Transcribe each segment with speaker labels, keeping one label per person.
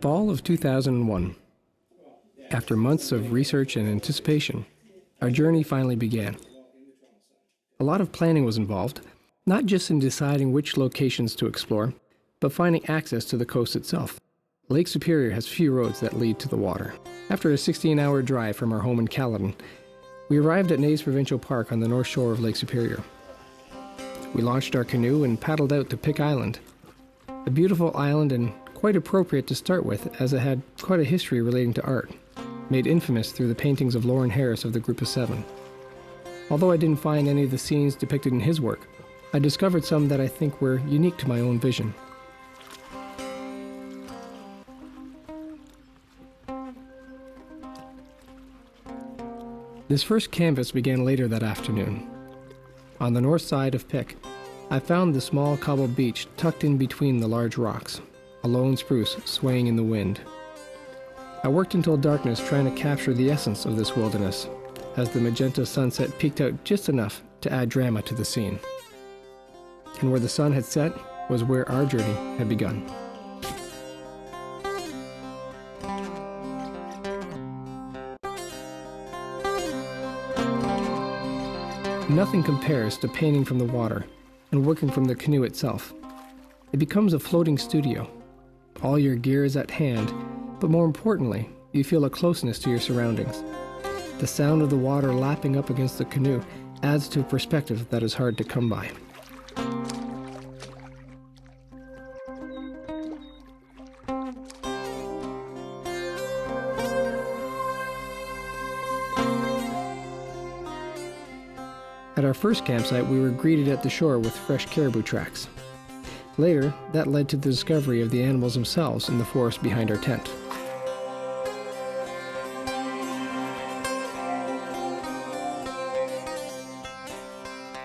Speaker 1: Fall of 2001. After months of research and anticipation, our journey finally began. A lot of planning was involved, not just in deciding which locations to explore, but finding access to the coast itself. Lake Superior has few roads that lead to the water. After a 16-hour drive from our home in Caledon, we arrived at Naze Provincial Park on the north shore of Lake Superior. We launched our canoe and paddled out to Pic Island, a beautiful island and quite appropriate to start with, as it had quite a history relating to art, made infamous through the paintings of Lauren Harris of the Group of Seven. Although I didn't find any of the scenes depicted in his work, I discovered some that I think were unique to my own vision. This first canvas began later that afternoon. On the north side of Pic, I found the small cobbled beach tucked in between the large rocks, a lone spruce swaying in the wind. I worked until darkness trying to capture the essence of this wilderness, as the magenta sunset peeked out just enough to add drama to the scene. And where the sun had set was where our journey had begun. Nothing compares to painting from the water and working from the canoe itself. It becomes a floating studio. All your gear is at hand, but more importantly, you feel a closeness to your surroundings. The sound of the water lapping up against the canoe adds to a perspective that is hard to come by. At our first campsite, we were greeted at the shore with fresh caribou tracks. Later, that led to the discovery of the animals themselves in the forest behind our tent.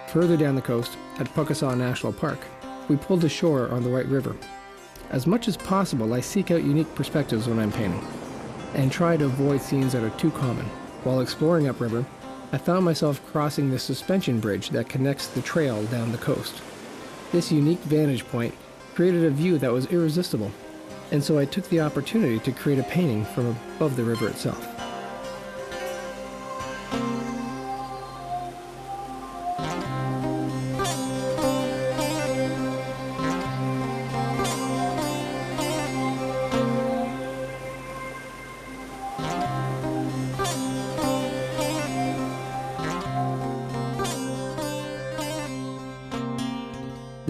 Speaker 1: Further down the coast, at Puckasaw National Park, we pulled ashore on the White River. As much as possible, I seek out unique perspectives when I'm painting, and try to avoid scenes that are too common. While exploring upriver, I found myself crossing the suspension bridge that connects the trail down the coast. This unique vantage point created a view that was irresistible, and so I took the opportunity to create a painting from above the river itself.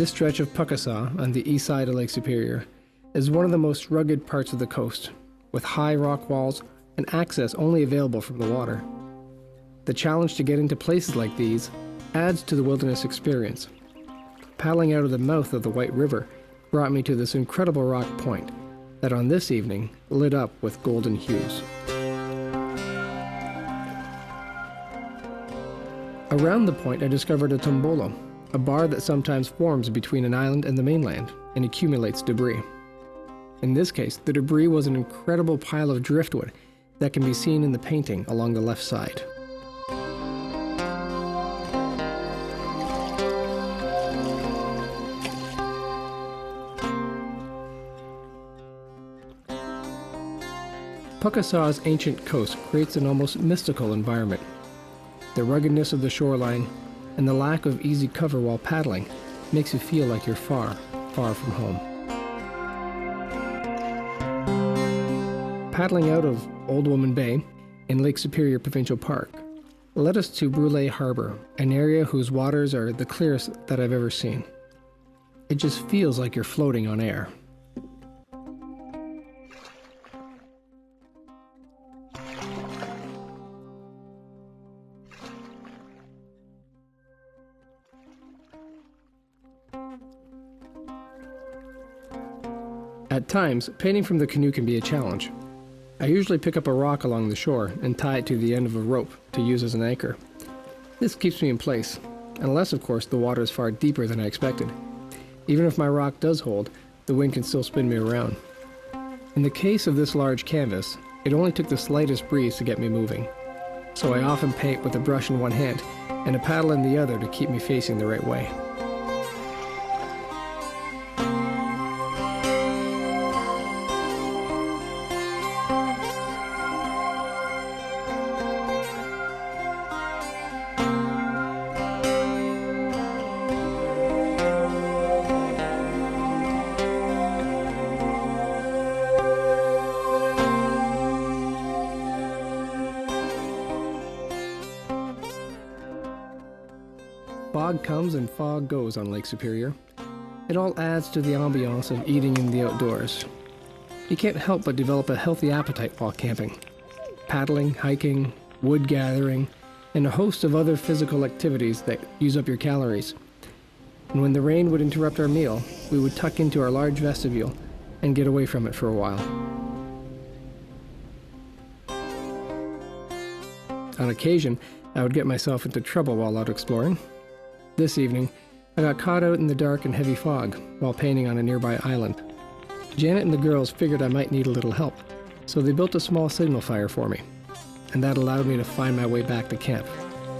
Speaker 1: This stretch of Puckasaw on the east side of Lake Superior is one of the most rugged parts of the coast, with high rock walls and access only available from the water. The challenge to get into places like these adds to the wilderness experience. Paddling out of the mouth of the White River brought me to this incredible rock point that on this evening lit up with golden hues. Around the point I discovered a tombolo, a bar that sometimes forms between an island and the mainland and accumulates debris. In this case, the debris was an incredible pile of driftwood that can be seen in the painting along the left side. Puckasaw's ancient coast creates an almost mystical environment. The ruggedness of the shoreline and the lack of easy cover while paddling makes you feel like you're far, far from home. Paddling out of Old Woman Bay in Lake Superior Provincial Park led us to Brule Harbor, an area whose waters are the clearest that I've ever seen. It just feels like you're floating on air. At times, painting from the canoe can be a challenge. I usually pick up a rock along the shore and tie it to the end of a rope to use as an anchor. This keeps me in place, unless of course the water is far deeper than I expected. Even if my rock does hold, the wind can still spin me around. In the case of this large canvas, it only took the slightest breeze to get me moving. So I often paint with a brush in one hand and a paddle in the other to keep me facing the right way. Fog comes and fog goes on Lake Superior. It all adds to the ambiance of eating in the outdoors. You can't help but develop a healthy appetite while camping. Paddling, hiking, wood gathering, and a host of other physical activities that use up your calories. And when the rain would interrupt our meal, we would tuck into our large vestibule and get away from it for a while. On occasion, I would get myself into trouble while out exploring. This evening, I got caught out in the dark and heavy fog while painting on a nearby island. Janet and the girls figured I might need a little help, so they built a small signal fire for me, and that allowed me to find my way back to camp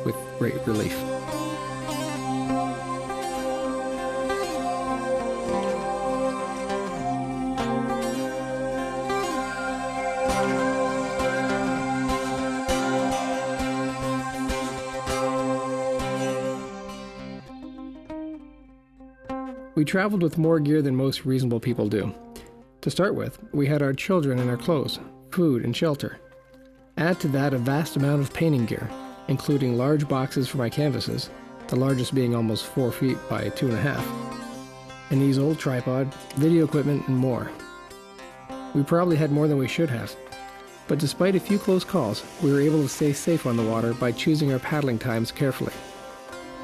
Speaker 1: with great relief. We traveled with more gear than most reasonable people do. To start with, we had our children and our clothes, food, and shelter. Add to that a vast amount of painting gear, including large boxes for my canvases, the largest being almost 4 feet by 2.5, an easel, tripod, video equipment, and more. We probably had more than we should have, but despite a few close calls, we were able to stay safe on the water by choosing our paddling times carefully.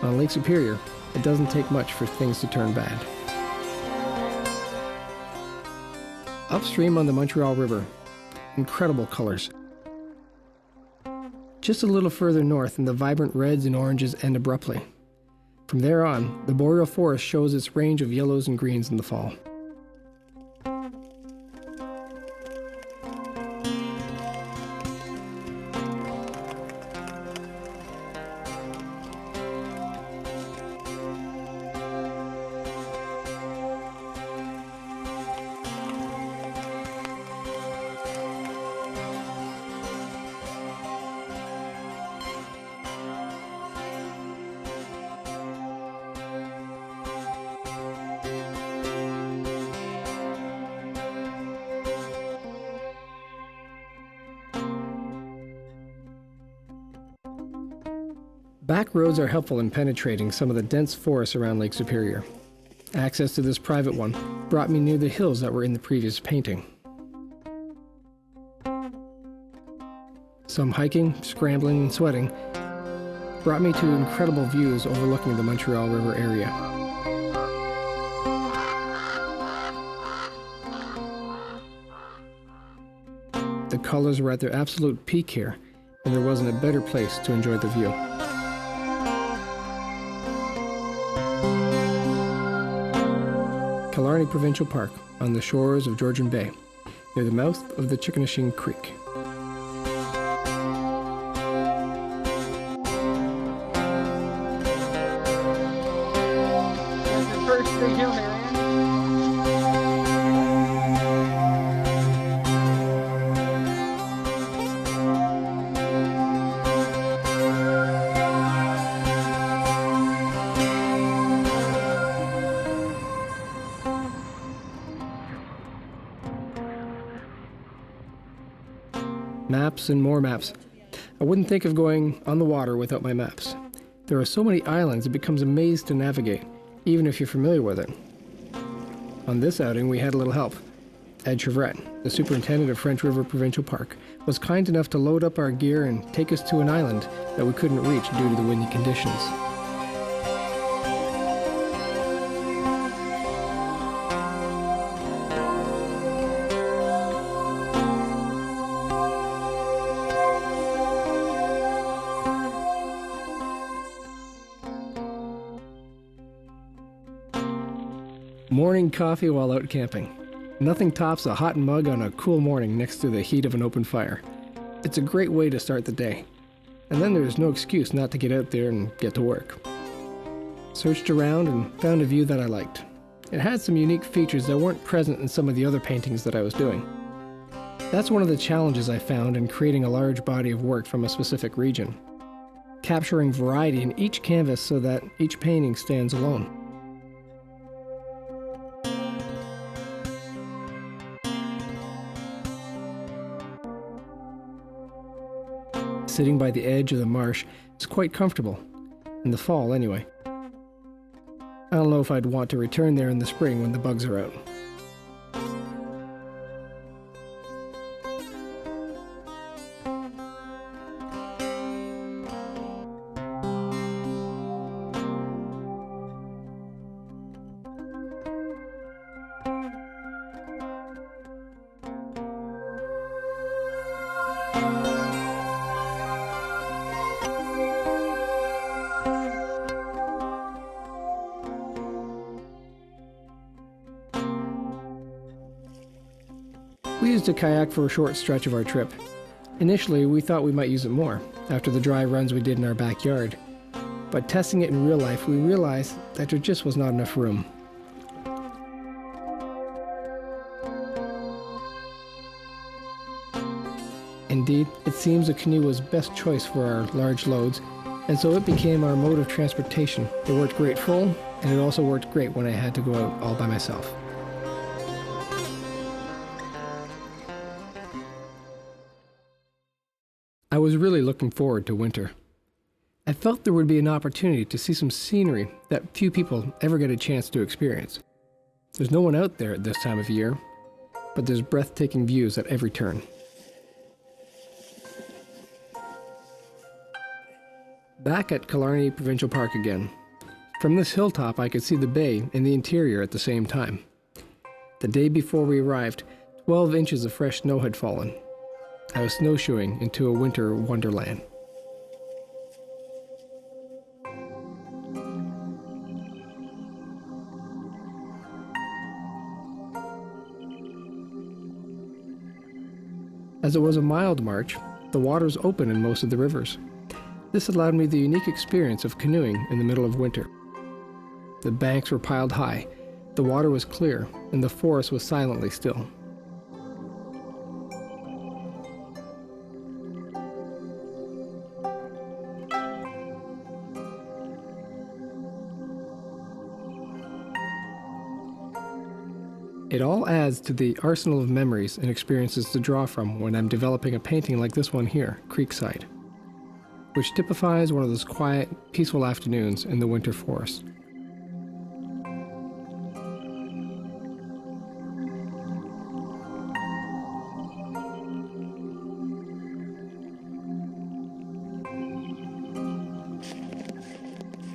Speaker 1: On Lake Superior, it doesn't take much for things to turn bad. Upstream on the Montreal River, incredible colors. Just a little further north, and the vibrant reds and oranges end abruptly. From there on, the boreal forest shows its range of yellows and greens in the fall. Back roads are helpful in penetrating some of the dense forests around Lake Superior. Access to this private one brought me near the hills that were in the previous painting. Some hiking, scrambling, and sweating brought me to incredible views overlooking the Montreal River area. The colors were at their absolute peak here, and there wasn't a better place to enjoy the view. Killarney Provincial Park on the shores of Georgian Bay, near the mouth of the Chickasha Creek.
Speaker 2: That's the first big hill there,
Speaker 1: Maps and more maps. I wouldn't think of going on the water without my maps. There are so many islands it becomes a maze to navigate, even if you're familiar with it. On this outing, we had a little help. Ed Chevret, the superintendent of French River Provincial Park, was kind enough to load up our gear and take us to an island that we couldn't reach due to the windy conditions. Morning coffee while out camping. Nothing tops a hot mug on a cool morning next to the heat of an open fire. It's a great way to start the day. And then there's no excuse not to get out there and get to work. Searched around and found a view that I liked. It had some unique features that weren't present in some of the other paintings that I was doing. That's one of the challenges I found in creating a large body of work from a specific region. Capturing variety in each canvas so that each painting stands alone. Sitting by the edge of the marsh is quite comfortable, in the fall anyway. I don't know if I'd want to return there in the spring when the bugs are out. We used a kayak for a short stretch of our trip. Initially, we thought we might use it more, after the dry runs we did in our backyard. But testing it in real life, we realized that there just was not enough room. Indeed, it seems a canoe was best choice for our large loads, and so it became our mode of transportation. It worked great full, and it also worked great when I had to go out all by myself. I was really looking forward to winter. I felt there would be an opportunity to see some scenery that few people ever get a chance to experience. There's no one out there at this time of year, but there's breathtaking views at every turn. Back at Killarney Provincial Park again. From this hilltop I could see the bay and the interior at the same time. The day before we arrived, 12 inches of fresh snow had fallen. I was snowshoeing into a winter wonderland. As it was a mild March, the waters open in most of the rivers. This allowed me the unique experience of canoeing in the middle of winter. The banks were piled high, the water was clear, and the forest was silently still. It all adds to the arsenal of memories and experiences to draw from when I'm developing a painting like this one here, Creekside, which typifies one of those quiet, peaceful afternoons in the winter forest.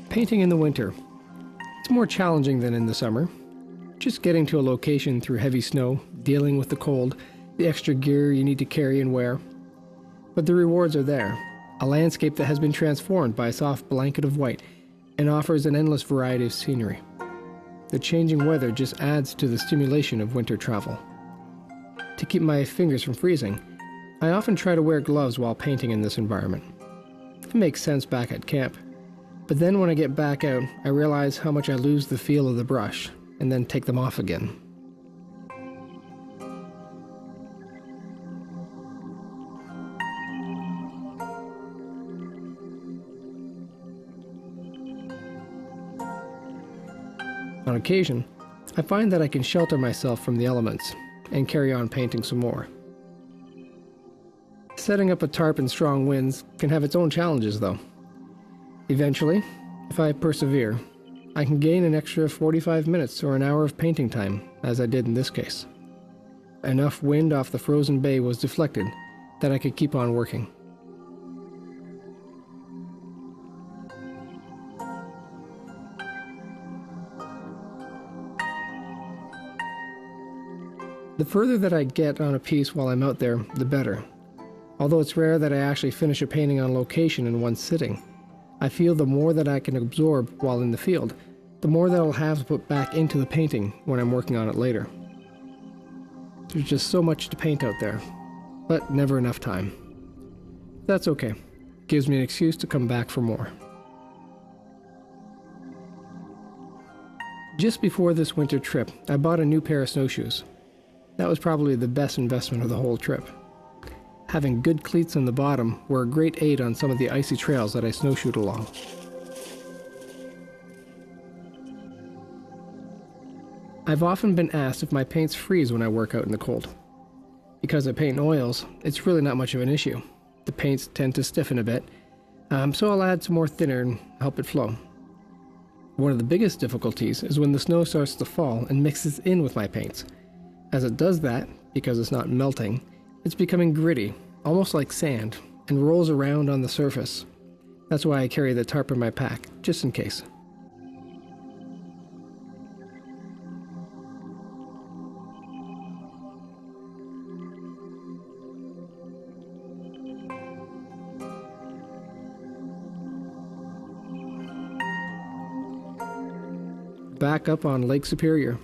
Speaker 1: Painting in the winter. It's more challenging than in the summer. Just getting to a location through heavy snow, dealing with the cold, the extra gear you need to carry and wear. But the rewards are there. A landscape that has been transformed by a soft blanket of white and offers an endless variety of scenery. The changing weather just adds to the stimulation of winter travel. To keep my fingers from freezing, I often try to wear gloves while painting in this environment. It makes sense back at camp. But then when I get back out, I realize how much I lose the feel of the brush, and then take them off again. On occasion, I find that I can shelter myself from the elements and carry on painting some more. Setting up a tarp in strong winds can have its own challenges though. Eventually, if I persevere, I can gain an extra 45 minutes or an hour of painting time, as I did in this case. Enough wind off the frozen bay was deflected that I could keep on working. The further that I get on a piece while I'm out there, the better. Although it's rare that I actually finish a painting on location in one sitting, I feel the more that I can absorb while in the field, the more that I'll have to put back into the painting when I'm working on it later. There's just so much to paint out there, but never enough time. That's okay. Gives me an excuse to come back for more. Just before this winter trip, I bought a new pair of snowshoes. That was probably the best investment of the whole trip. Having good cleats on the bottom were a great aid on some of the icy trails that I snowshoed along. I've often been asked if my paints freeze when I work out in the cold. Because I paint in oils, it's really not much of an issue. The paints tend to stiffen a bit, so I'll add some more thinner and help it flow. One of the biggest difficulties is when the snow starts to fall and mixes in with my paints. As it does that, because it's not melting, it's becoming gritty, almost like sand, and rolls around on the surface. That's why I carry the tarp in my pack, just in case. Back up on Lake Superior.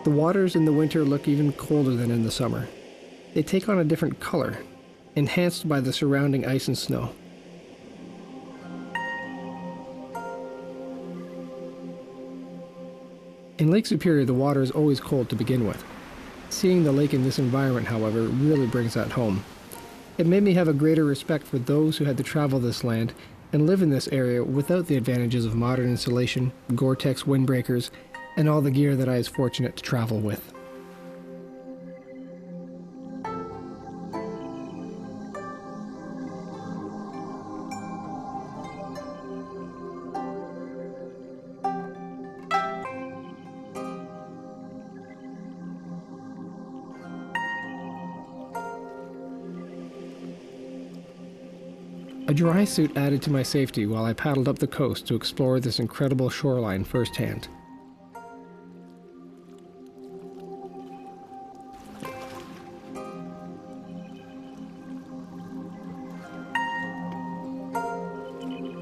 Speaker 1: The waters in the winter look even colder than in the summer. They take on a different color, enhanced by the surrounding ice and snow. In Lake Superior, the water is always cold to begin with. Seeing the lake in this environment, however, really brings that home. It made me have a greater respect for those who had to travel this land and live in this area without the advantages of modern insulation, Gore-Tex windbreakers, and all the gear that I was fortunate to travel with. A dry suit added to my safety while I paddled up the coast to explore this incredible shoreline firsthand.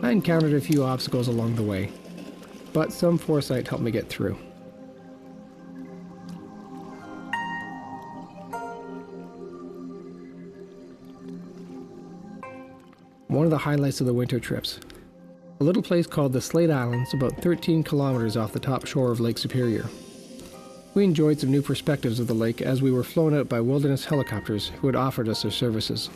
Speaker 1: I encountered a few obstacles along the way, but some foresight helped me get through. One of the highlights of the winter trips, a little place called the Slade Islands, about 13 kilometers off the top shore of Lake Superior. We enjoyed some new perspectives of the lake as we were flown out by wilderness helicopters who had offered us their services.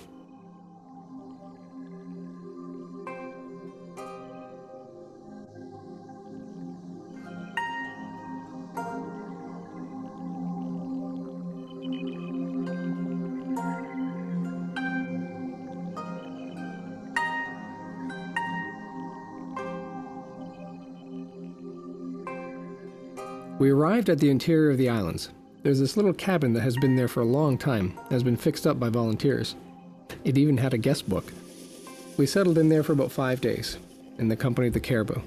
Speaker 1: We arrived at the interior of the islands. There's this little cabin that has been there for a long time, has been fixed up by volunteers. It even had a guest book. We settled in there for about 5 days, in the company of the caribou.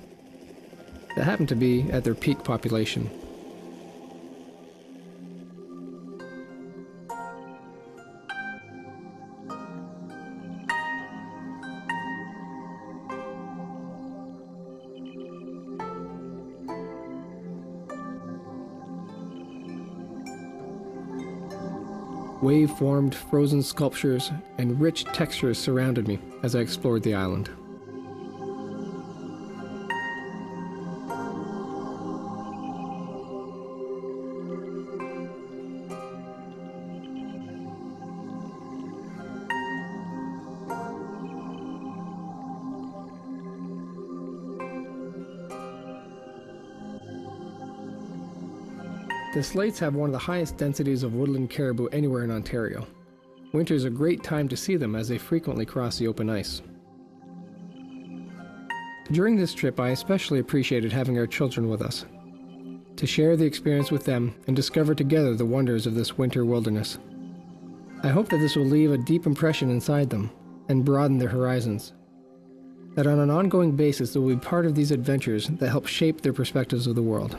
Speaker 1: That happened to be at their peak population. Wave-formed frozen sculptures and rich textures surrounded me as I explored the island. The Slates have one of the highest densities of woodland caribou anywhere in Ontario. Winter is a great time to see them as they frequently cross the open ice. During this trip, I especially appreciated having our children with us, to share the experience with them and discover together the wonders of this winter wilderness. I hope that this will leave a deep impression inside them and broaden their horizons, that on an ongoing basis they will be part of these adventures that help shape their perspectives of the world.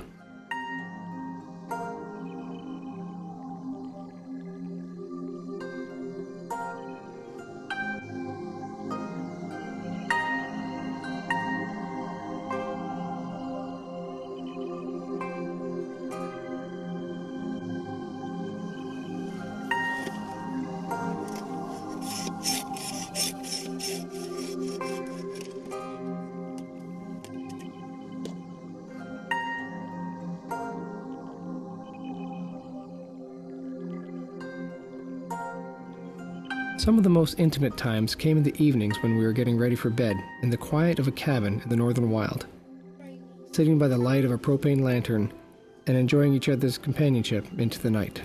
Speaker 1: Some of the most intimate times came in the evenings when we were getting ready for bed in the quiet of a cabin in the northern wild. sitting by the light of a propane lantern and enjoying each other's companionship into the night.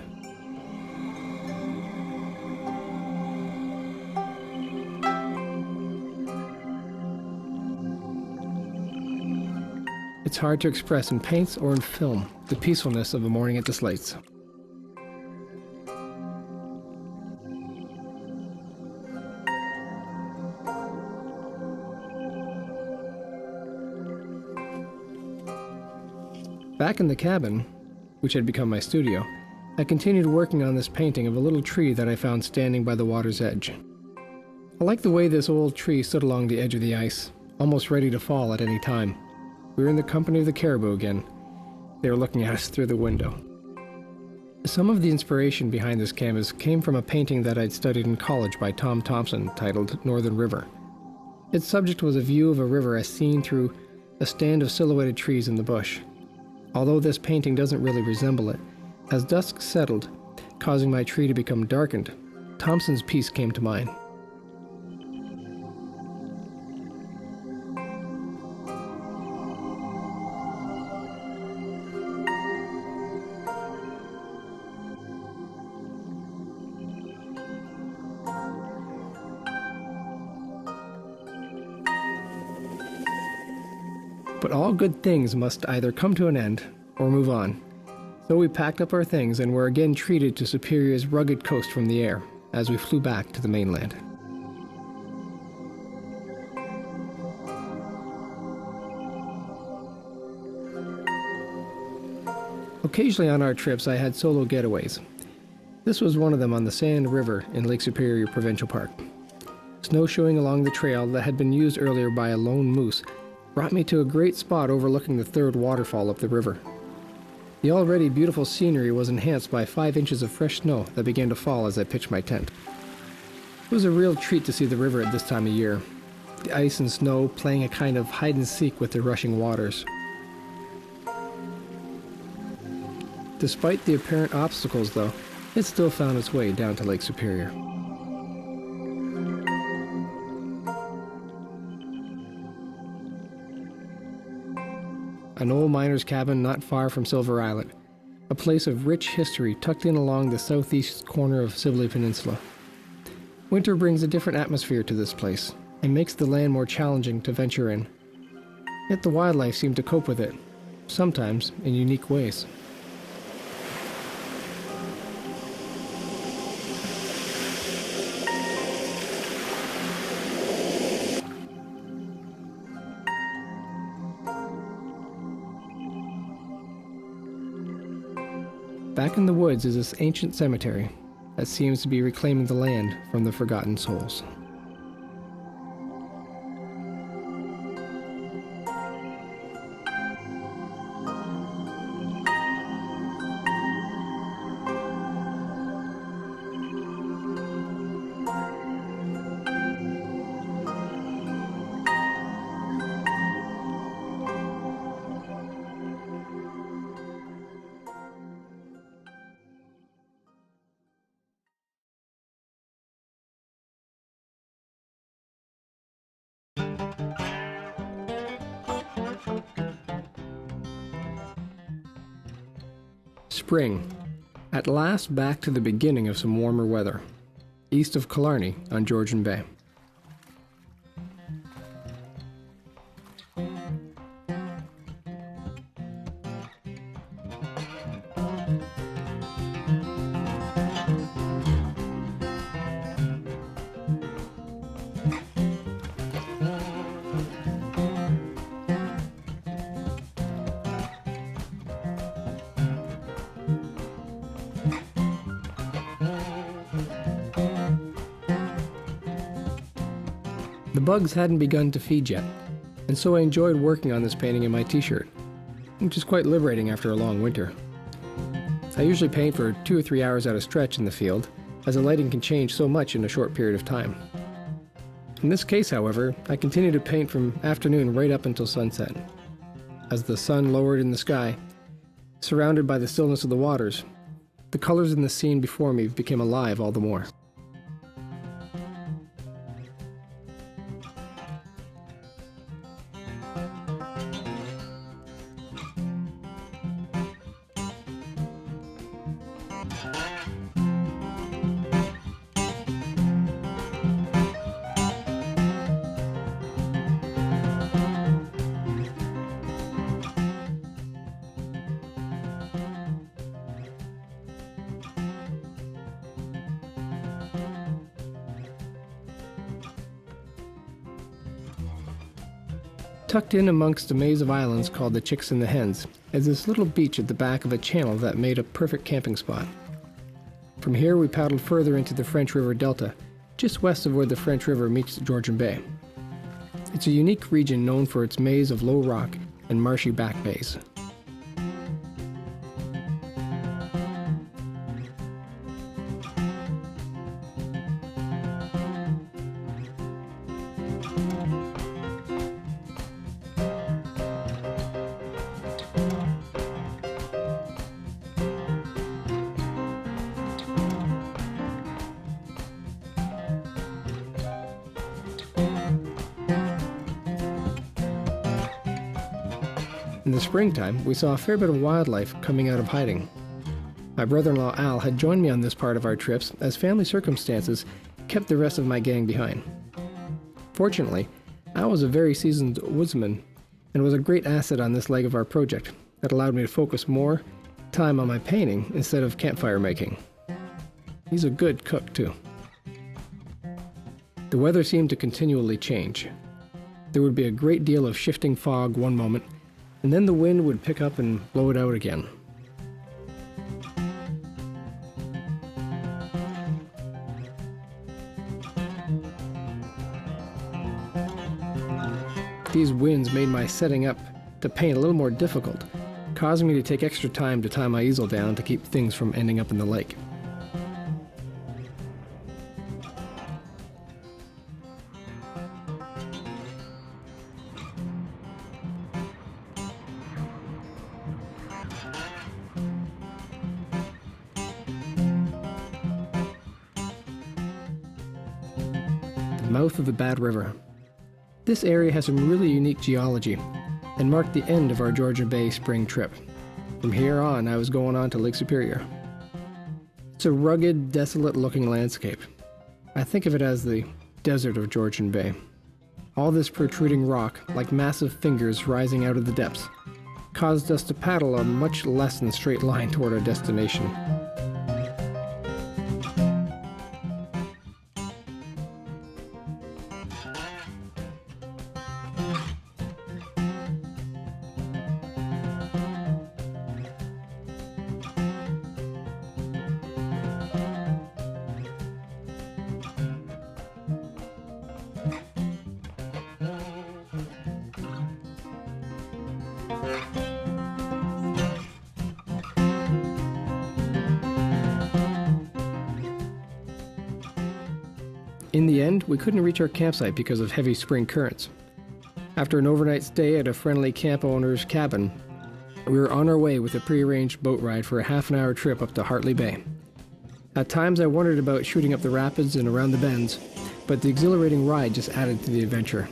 Speaker 1: It's hard to express in paints or in film the peacefulness of a morning at the Slades. Back in the cabin, which had become my studio, I continued working on this painting of a little tree that I found standing by the water's edge. I liked the way this old tree stood along the edge of the ice, almost ready to fall at any time. We were in the company of the caribou again. They were looking at us through the window. Some of the inspiration behind this canvas came from a painting that I'd studied in college by Tom Thompson titled Northern River. Its subject was a view of a river as seen through a stand of silhouetted trees in the bush. Although this painting doesn't really resemble it, as dusk settled, causing my tree to become darkened, Thompson's piece came to mind. But all good things must either come to an end or move on. So we packed up our things and were again treated to Superior's rugged coast from the air as we flew back to the mainland. Occasionally on our trips I had solo getaways. This was one of them on the Sand River in Lake Superior Provincial Park. Snowshoeing along the trail that had been used earlier by a lone moose brought me to a great spot overlooking the third waterfall up the river. The already beautiful scenery was enhanced by 5 inches of fresh snow that began to fall as I pitched my tent. It was a real treat to see the river at this time of year, the ice and snow playing a kind of hide-and-seek with the rushing waters. Despite the apparent obstacles, though, it still found its way down to Lake Superior. An old miner's cabin not far from Silver Islet, a place of rich history tucked in along the southeast corner of Sibley Peninsula. Winter brings a different atmosphere to this place and makes the land more challenging to venture in. Yet the wildlife seem to cope with it, sometimes in unique ways. Back in the woods is this ancient cemetery that seems to be reclaiming the land from the forgotten souls. Spring. At last back to the beginning of some warmer weather, east of Killarney on Georgian Bay. The bugs hadn't begun to feed yet, and so I enjoyed working on this painting in my t-shirt, which is quite liberating after a long winter. I usually paint for 2 or 3 hours at a stretch in the field, as the lighting can change so much in a short period of time. In this case, however, I continued to paint from afternoon right up until sunset. As the sun lowered in the sky, surrounded by the stillness of the waters, the colors in the scene before me became alive all the more. Tucked in amongst a maze of islands called the Chicks and the Hens is this little beach at the back of a channel that made a perfect camping spot. From here we paddled further into the French River Delta, just west of where the French River meets the Georgian Bay. It's a unique region known for its maze of low rock and marshy back bays. In the springtime, we saw a fair bit of wildlife coming out of hiding. My brother-in-law Al had joined me on this part of our trips as family circumstances kept the rest of my gang behind. Fortunately, Al was a very seasoned woodsman and was a great asset on this leg of our project that allowed me to focus more time on my painting instead of campfire making. He's a good cook, too. The weather seemed to continually change. There would be a great deal of shifting fog one moment, and then the wind would pick up and blow it out again. These winds made my setting up to paint a little more difficult, causing me to take extra time to tie my easel down to keep things from ending up in the lake. Mouth of the Bad River. This area has some really unique geology and marked the end of our Georgian Bay spring trip. From here on, I was going on to Lake Superior. It's a rugged, desolate-looking landscape. I think of it as the desert of Georgian Bay. All this protruding rock, like massive fingers rising out of the depths, caused us to paddle a much less than straight line toward our destination. In the end, we couldn't reach our campsite because of heavy spring currents. After an overnight stay at a friendly camp owner's cabin, we were on our way with a prearranged boat ride for a half-an-hour trip up to Hartley Bay. At times I wondered about shooting up the rapids and around the bends, but the exhilarating ride just added to the adventure.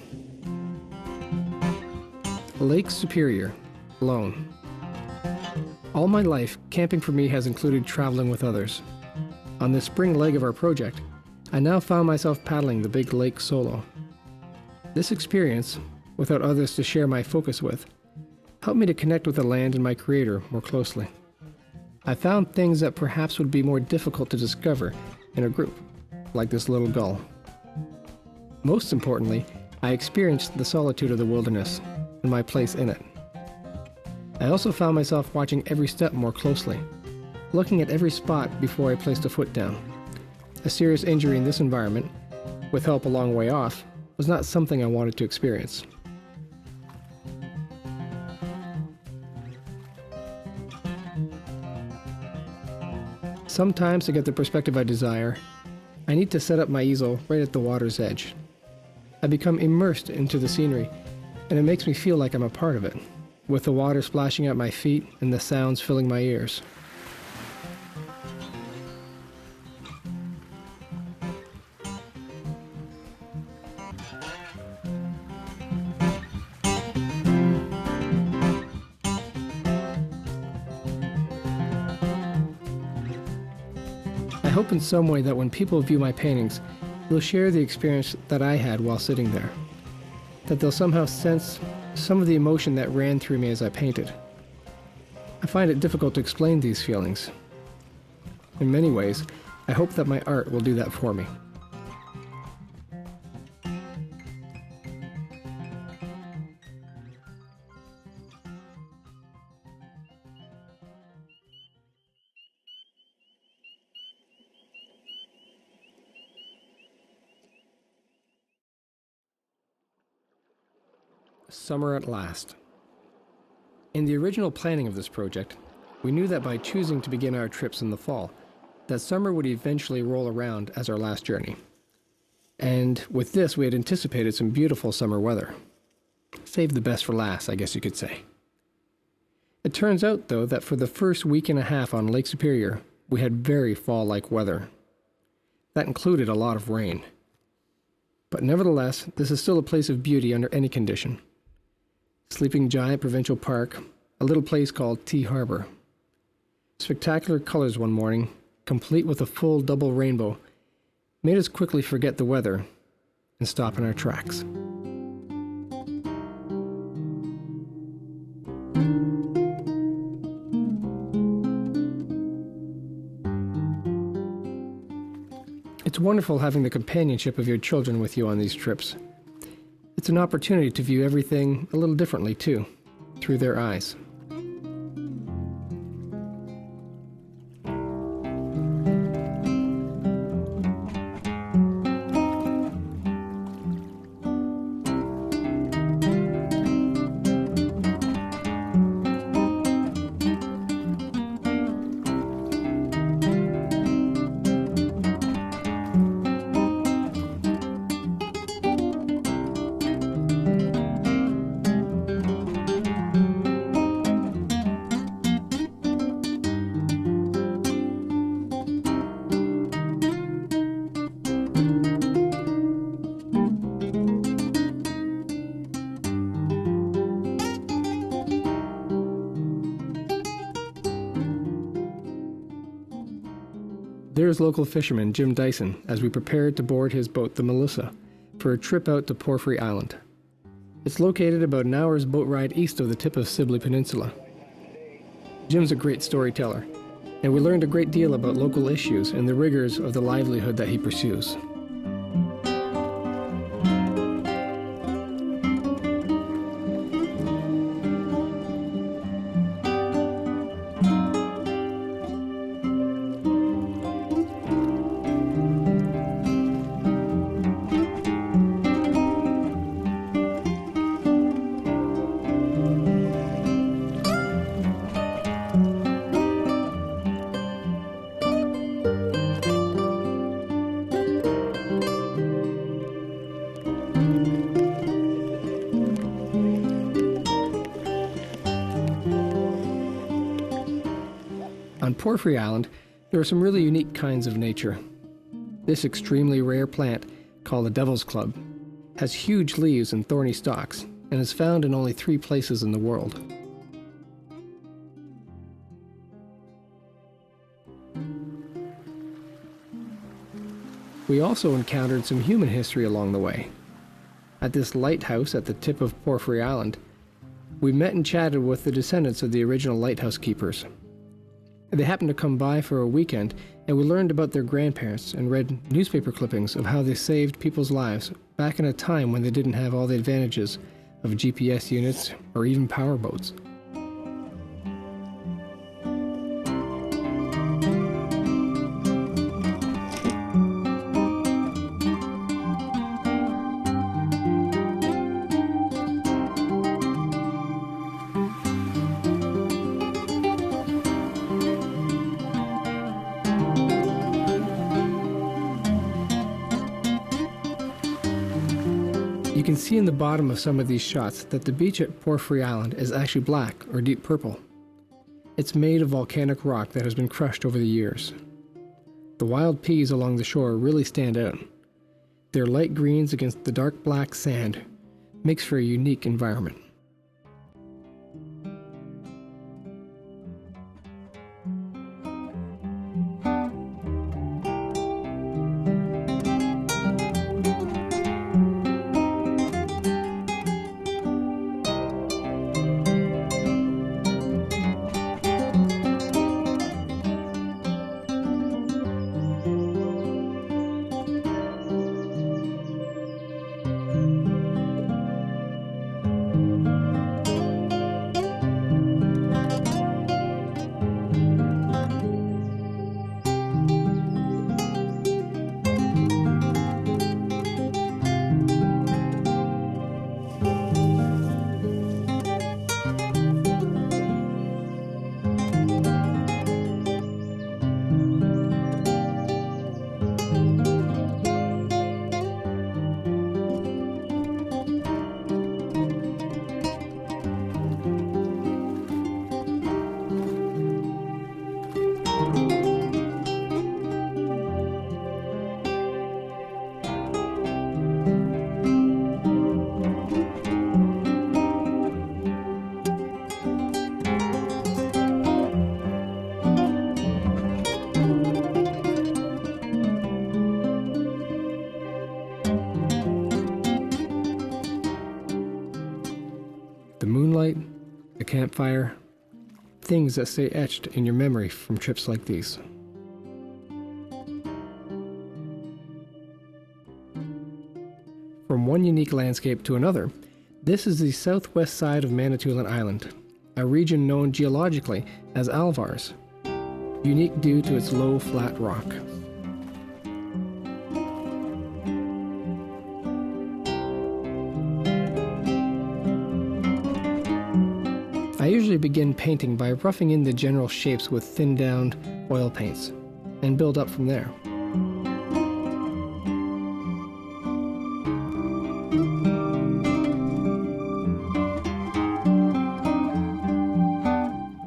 Speaker 1: Lake Superior, alone. All my life, camping for me has included traveling with others. On this spring leg of our project, I now found myself paddling the big lake solo. This experience, without others to share my focus with, helped me to connect with the land and my creator more closely. I found things that perhaps would be more difficult to discover in a group, like this little gull. Most importantly, I experienced the solitude of the wilderness and my place in it. I also found myself watching every step more closely, looking at every spot before I placed a foot down. A serious injury in this environment, with help a long way off, was not something I wanted to experience. Sometimes, to get the perspective I desire, I need to set up my easel right at the water's edge. I become immersed into the scenery, and it makes me feel like I'm a part of it, with the water splashing at my feet and the sounds filling my ears. I hope in some way that when people view my paintings, they'll share the experience that I had while sitting there. That they'll somehow sense some of the emotion that ran through me as I painted. I find it difficult to explain these feelings. In many ways, I hope that my art will do that for me. Summer at last. In the original planning of this project, we knew that by choosing to begin our trips in the fall, that summer would eventually roll around as our last journey. And with this, we had anticipated some beautiful summer weather. Saved the best for last, I guess you could say. It turns out, though, that for the first week and a half on Lake Superior, we had very fall-like weather. That included a lot of rain. But nevertheless, this is still a place of beauty under any condition. Sleeping Giant Provincial Park, a little place called Tea Harbor. Spectacular colors one morning, complete with a full double rainbow, made us quickly forget the weather and stop in our tracks. It's wonderful having the companionship of your children with you on these trips. It's an opportunity to view everything a little differently, too, through their eyes. There's local fisherman Jim Dyson as we prepared to board his boat, the Melissa, for a trip out to Porphyry Island. It's located about an hour's boat ride east of the tip of Sibley Peninsula. Jim's a great storyteller, and we learned a great deal about local issues and the rigors of the livelihood that he pursues. On Porphyry Island, there are some really unique kinds of nature. This extremely rare plant, called the Devil's Club, has huge leaves and thorny stalks, and is found in only 3 places in the world. We also encountered some human history along the way. At this lighthouse at the tip of Porphyry Island, we met and chatted with the descendants of the original lighthouse keepers. They happened to come by for a weekend, and we learned about their grandparents and read newspaper clippings of how they saved people's lives back in a time when they didn't have all the advantages of GPS units or even power boats. You can see in the bottom of some of these shots that the beach at Porphyry Island is actually black or deep purple. It's made of volcanic rock that has been crushed over the years. The wild peas along the shore really stand out. Their light greens against the dark black sand makes for a unique environment. The moonlight, the campfire, things that stay etched in your memory from trips like these. From one unique landscape to another, this is the southwest side of Manitoulin Island, a region known geologically as Alvars, unique due to its low, flat rock. I usually begin painting by roughing in the general shapes with thinned-down oil paints, and build up from there.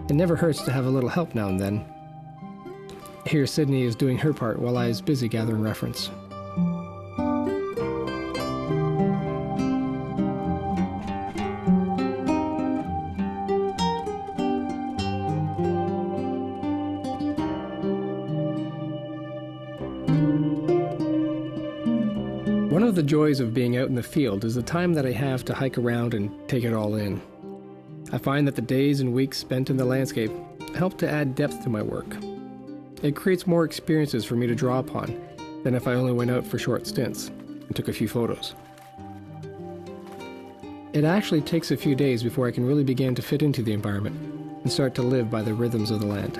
Speaker 1: It never hurts to have a little help now and then. Here Sydney is doing her part while I is busy gathering reference. One of the joys of being out in the field is the time that I have to hike around and take it all in. I find that the days and weeks spent in the landscape help to add depth to my work. It creates more experiences for me to draw upon than if I only went out for short stints and took a few photos. It actually takes a few days before I can really begin to fit into the environment and start to live by the rhythms of the land.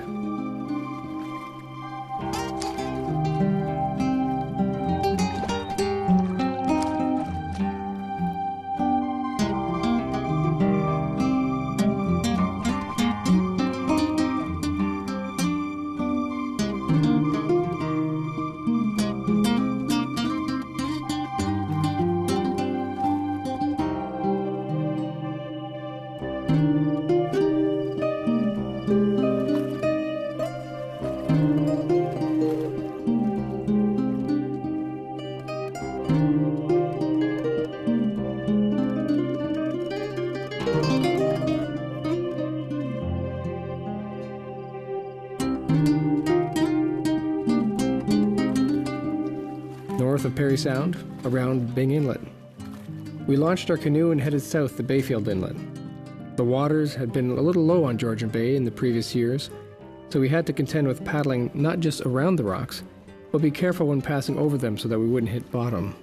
Speaker 1: North of Perry Sound, around Bing Inlet. We launched our canoe and headed south to Bayfield Inlet. The waters had been a little low on Georgian Bay in the previous years, so we had to contend with paddling not just around the rocks, but be careful when passing over them so that we wouldn't hit bottom.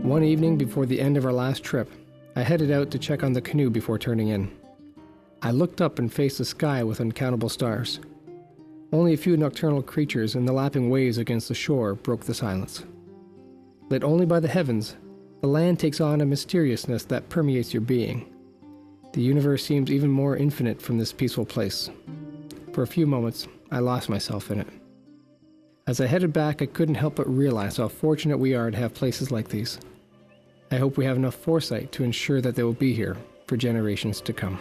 Speaker 1: One evening before the end of our last trip, I headed out to check on the canoe before turning in. I looked up and faced the sky with uncountable stars. Only a few nocturnal creatures and the lapping waves against the shore broke the silence. Lit only by the heavens, the land takes on a mysteriousness that permeates your being. The universe seems even more infinite from this peaceful place. For a few moments, I lost myself in it. As I headed back, I couldn't help but realize how fortunate we are to have places like these. I hope we have enough foresight to ensure that they will be here for generations to come.